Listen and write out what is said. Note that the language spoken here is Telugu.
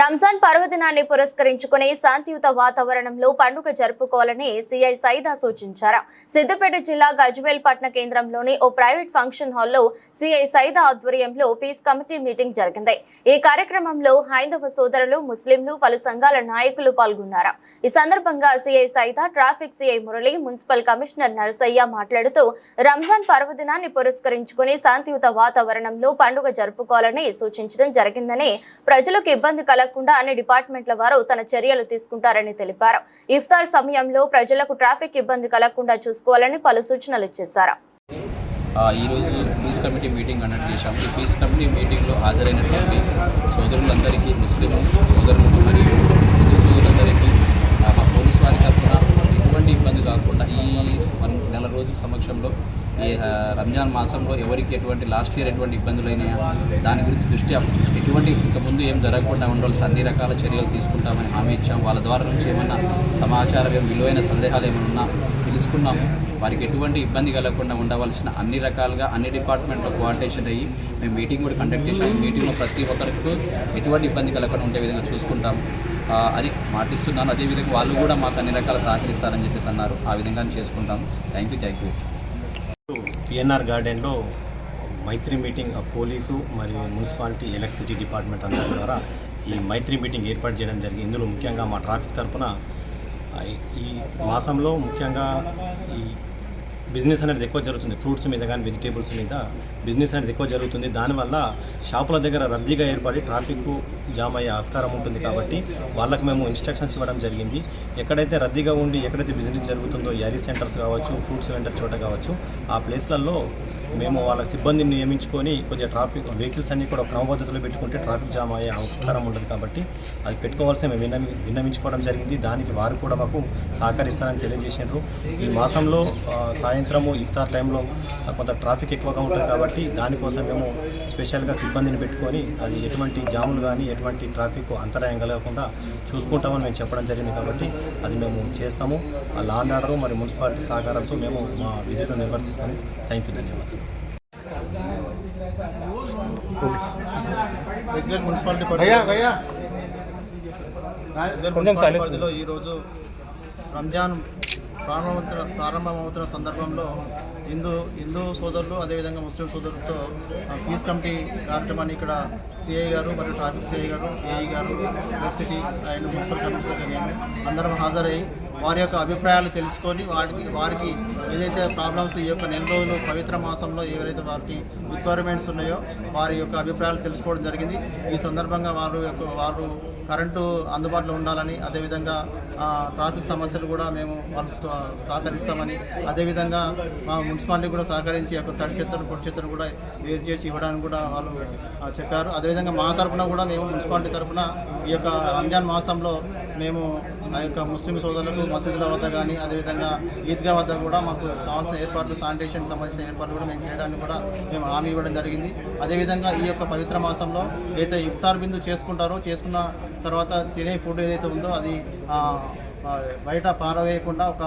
రంజాన్ పర్వదినాన్ని పురస్కరించుకుని శాంతియుత వాతావరణంలో పండుగ జరుపుకోవాలని సీఐ సైదా సూచించారు. సిద్దిపేట జిల్లా గజ్వేల్ పట్టణ కేంద్రంలోని ఓ ప్రైవేట్ ఫంక్షన్ హాల్లో సీఐ సైదా ఆధ్వర్యంలో పీస్ కమిటీ మీటింగ్ జరిగింది. ఈ కార్యక్రమంలో హైందవ సోదరులు, ముస్లింలు, పలు సంఘాల నాయకులు పాల్గొన్నారు. ఈ సందర్భంగా CI Saida, traffic CI Murali, municipal commissioner Narasayya మాట్లాడుతూ రంజాన్ పర్వదినాన్ని పురస్కరించుకుని శాంతియుత వాతావరణంలో పండుగ జరుపుకోవాలని సూచించడం జరిగిందని, ప్రజలకు ఇబ్బంది కలగకుండా అన్ని డిపార్ట్మెంట్ల వారు తన చర్యలు తీసుకుంటారని తెలిపారు. ఇఫ్తార్ సమయంలో ప్రజలకు ట్రాఫిక్ ఇబ్బంది కలగకుండా చూసుకోవాలని పలు సూచనలు చేశారు. ఈ రోజు పీస్ కమిటీ మీటింగ్ కండక్ట్ చేశాము. ఈ పీస్ కమిటీ మీటింగ్లో హాజరైనటువంటి సోదరులందరికీ, ముస్లిం సోదరులకు మరియు హిందూ సోదరులందరికీ మా పోలీస్ వారి తరఫున ఎటువంటి ఇబ్బంది కాకుండా ఈ నెల రోజుల సమక్షంలో ఈ రంజాన్ మాసంలో ఎవరికి ఎటువంటి లాస్ట్ ఇయర్ ఎటువంటి ఇబ్బందులైనాయా దాని గురించి దృష్ట్యా ఎటువంటి ఇక ముందు ఏం జరగకుండా ఉండవలసిన అన్ని రకాల చర్యలు తీసుకుంటామని హామీ ఇచ్చాం. వాళ్ళ ద్వారా నుంచి ఏమన్నా సమాచారం, విలువైన సందేహాలు ఏమన్నా తెలుసుకున్నాము. వారికి ఎటువంటి ఇబ్బంది కలగకుండా ఉండవలసిన అన్ని రకాలుగా అన్ని డిపార్ట్మెంట్లో కోఆర్డినేషన్ అయ్యి మేము మీటింగ్ కూడా కండక్ట్ చేసాం. ఈ మీటింగ్లో ప్రతి ఒక్కరికి ఎటువంటి ఇబ్బంది కలగకుండా ఉండే విధంగా చూసుకుంటాము అని మాటిస్తున్నాను. అదేవిధంగా వాళ్ళు కూడా మాకు అన్ని రకాల సహకరిస్తారని చెప్పేసి అన్నారు. ఆ విధంగా చేసుకుంటాము. Thank you. పిఎన్ఆర్ గార్డెన్లో మైత్రి మీటింగ్ పోలీసు మరియు మున్సిపాలిటీ ఎలక్ట్రిసిటీ డిపార్ట్మెంట్ అందరి ద్వారా ఈ మైత్రి మీటింగ్ ఏర్పాటు చేయడం జరిగింది. ఇందులో ముఖ్యంగా మా ట్రాఫిక్ తరఫున ఈ మాసంలో ముఖ్యంగా ఈ బిజినెస్ అనేది ఎక్కువ జరుగుతుంది. ఫ్రూట్స్ మీద కానీ వెజిటేబుల్స్ మీద బిజినెస్ అనేది ఎక్కువ జరుగుతుంది. దానివల్ల షాపుల దగ్గర రద్దీగా ఏర్పడి ట్రాఫిక్ జామ్ అయ్యే ఆస్కారం ఉంటుంది. కాబట్టి వాళ్ళకి మేము ఇన్స్ట్రక్షన్స్ ఇవ్వడం జరిగింది. ఎక్కడైతే రద్దీగా ఉండి ఎక్కడైతే బిజినెస్ జరుగుతుందో, యారీ సెంటర్స్ కావచ్చు, ఫ్రూట్స్ వెండర్ చోట కావచ్చు, ఆ ప్లేస్లలో మేము వాళ్ళ సిబ్బందిని నియమించుకొని కొద్దిగా ట్రాఫిక్ వెహికల్స్ అన్నీ కూడా క్రమపద్ధతిలో పెట్టుకుంటే ట్రాఫిక్ జామ్ అయ్యే ఆస్కారం ఉండదు. కాబట్టి అది పెట్టుకోవాల్సి మేము విన్నవించుకోవడం జరిగింది. దానికి వారు కూడా మాకు సహకరిస్తారని తెలియజేసినారు. ఈ మాసంలో సాయంత్రము ఇఫ్తార్ టైంలో కొంత ట్రాఫిక్ ఎక్కువగా ఉంటుంది. కాబట్టి దానికోసం మేము స్పెషల్గా సిబ్బందిని పెట్టుకొని అది ఎటువంటి జాములు కానీ ఎటువంటి ట్రాఫిక్ అంతరాయం కలగకుండా చూసుకుంటామని మేము చెప్పడం జరిగింది. కాబట్టి అది మేము చేస్తాము. ఆ లా అండ్ ఆర్డర్ మరియు మున్సిపాలిటీ సహకారంతో మేము మా విధులను నిర్వర్తిస్తాము. Thank you. ధన్యవాదాలు. మున్సిపాలిటీలో ఈరోజు రంజాన్ ప్రారంభమవుతున్న సందర్భంలో హిందూ సోదరులు, అదేవిధంగా ముస్లిం సోదరులతో పీస్ కమిటీ కార్యక్రమాన్ని ఇక్కడ సిఐ గారు మరియు ట్రాఫిక్ సిఐ గారు, ఏఈ గారు, ఎలక్ట్రిసిటీ అండ్ మున్సిపల్ కమిషనర్ అందరం హాజరయ్యి వారి యొక్క అభిప్రాయాలు తెలుసుకొని వారికి ఏదైతే ప్రాబ్లమ్స్ ఈ యొక్క నెల రోజులు పవిత్ర మాసంలో ఎవరైతే వారికి రిక్వైర్మెంట్స్ ఉన్నాయో వారి యొక్క అభిప్రాయాలు తెలుసుకోవడం జరిగింది. ఈ సందర్భంగా వారు కరెంటు అందుబాటులో ఉండాలని, అదేవిధంగా ట్రాఫిక్ సమస్యలు కూడా మేము వాళ్ళతో సహకరిస్తామని, అదేవిధంగా మా మున్సిపాలిటీ కూడా సహకరించి యొక్క తడి చెత్తను, పొడి చెత్తను కూడా వేరు చేసి ఇవ్వడానికి కూడా వాళ్ళు చెప్పారు. అదేవిధంగా మా తరఫున కూడా మేము మున్సిపాలిటీ తరఫున ఈ యొక్క రంజాన్ మాసంలో మేము ఆ యొక్క ముస్లిం సోదరులకు మసీదుల వద్ద కానీ, అదేవిధంగా ఈద్గా వద్ద కూడా మాకు కావాల్సిన ఏర్పాట్లు, శానిటేషన్ సంబంధించిన ఏర్పాట్లు కూడా మేము చేయడానికి కూడా మేము హామీ ఇవ్వడం జరిగింది. అదేవిధంగా ఈ యొక్క పవిత్ర మాసంలో ఏదైతే ఇఫ్తార్ బిందు చేసుకున్న తర్వాత తినే ఫుడ్ ఏదైతే ఉందో అది బయట పారవేయకుండా ఒక